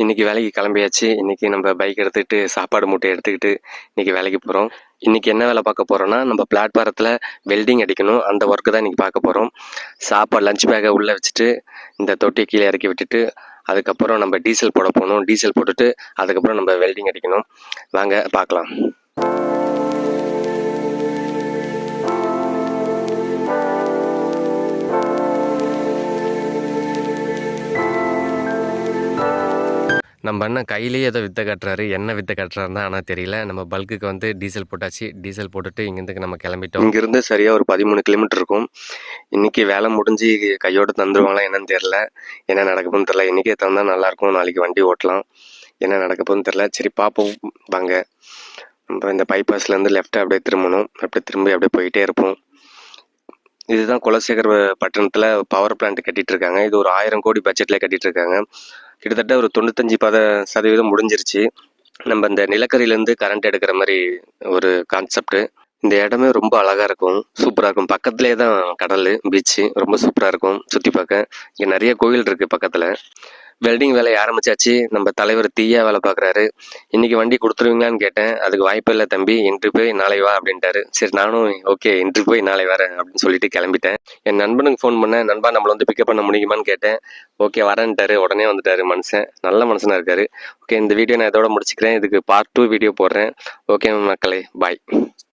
இன்றைக்கி வேலைக்கு கிளம்பியாச்சு. இன்றைக்கி நம்ம பைக் எடுத்துக்கிட்டு சாப்பாடு மூட்டை எடுத்துக்கிட்டு இன்றைக்கி வேலைக்கு போகிறோம். இன்றைக்கி என்ன வேலை பார்க்க போகிறோன்னா, நம்ம பிளாட்பாரத்தில் வெல்டிங் அடிக்கணும். அந்த ஒர்க்கு தான் இன்றைக்கி பார்க்க போகிறோம். சாப்பாடு லஞ்ச் பேக்கை உள்ளே வச்சுட்டு இந்த தொட்டியை கீழே இறக்கி விட்டுட்டு அதுக்கப்புறம் நம்ம டீசல் போட போகணும். டீசல் போட்டுட்டு அதுக்கப்புறம் நம்ம வெல்டிங் அடிக்கணும். வாங்க பார்க்கலாம். நம்ம அண்ணன் கையிலேயே ஏதோ வித்தை காட்டுறாரு. என்ன வித்தை காட்டுறாருன்னு தான் ஆனால் தெரியல. நம்ம பல்க்குக்கு வந்து டீசல் போட்டாச்சு. டீசல் போட்டுட்டு இங்கேருந்து நம்ம கிளம்பிட்டோம். இங்கேருந்து சரியாக ஒரு 13 கிலோமீட்டர் இருக்கும். இன்றைக்கி வேலை முடிஞ்சு கையோடு தந்துடுவாங்களா என்னன்னு தெரில. என்ன நடக்க போகுதுன்னு தெரில. இன்றைக்கே தந்தால் நல்லாயிருக்கும். நாளைக்கு வண்டி ஓட்டலாம். என்ன நடக்க போகுதுன்னு தெரில. சரி பார்ப்போம் வாங்க. நம்ம இந்த பைபாஸ்லேருந்து லெஃப்ட்டை அப்படியே திரும்பணும். அப்படியே திரும்பி அப்படியே போயிட்டே இருப்போம். இதுதான் குலசேகர் பட்டணத்தில் பவர் பிளான்ட் கட்டிகிட்டு இருக்காங்க. இது ஒரு 1000 கோடி பட்ஜெட்டில் கட்டிகிட்டு இருக்காங்க. கிட்டத்தட்ட ஒரு 95% முடிஞ்சிருச்சு. நம்ம இந்த நிலக்கரியிலேருந்து கரண்ட் எடுக்கிற மாதிரி ஒரு கான்செப்ட். இந்த இடமே ரொம்ப அழகாக இருக்கும், சூப்பராக இருக்கும். பக்கத்துலேயே தான் கடல், பீச்சு ரொம்ப சூப்பராக இருக்கும் சுற்றி பார்க்க. இங்கே நிறைய கோயில் இருக்குது பக்கத்தில். வெல்டிங் வேலையை ஆரம்பிச்சாச்சு. நம்ம தலைவர் தீயா வேலை பார்க்குறாரு. இன்றைக்கி வண்டி கொடுத்துருவீங்களான்னு கேட்டேன். அதுக்கு வாய்ப்பு இல்லை தம்பி, இன்று போய் நாளை வா அப்படின்ட்டாரு. சரி நானும் ஓகே இன்று போய் நாளை வரேன் அப்படின்னு சொல்லிட்டு கிளம்பிட்டேன். என் நண்பனுக்கு ஃபோன் பண்ணேன். நண்பா நம்மளை வந்து பிக்கப் பண்ண முடியுமான்னு கேட்டேன். ஓகே வரேன்ட்டாரு. உடனே வந்துட்டாரு. மனுஷன் நல்ல மனுஷனாக இருக்காரு. ஓகே இந்த வீடியோ நான் இதோட முடிச்சுக்கிறேன். இதுக்கு பார்ட் 2 வீடியோ போடுறேன். ஓகே மக்களே பாய்.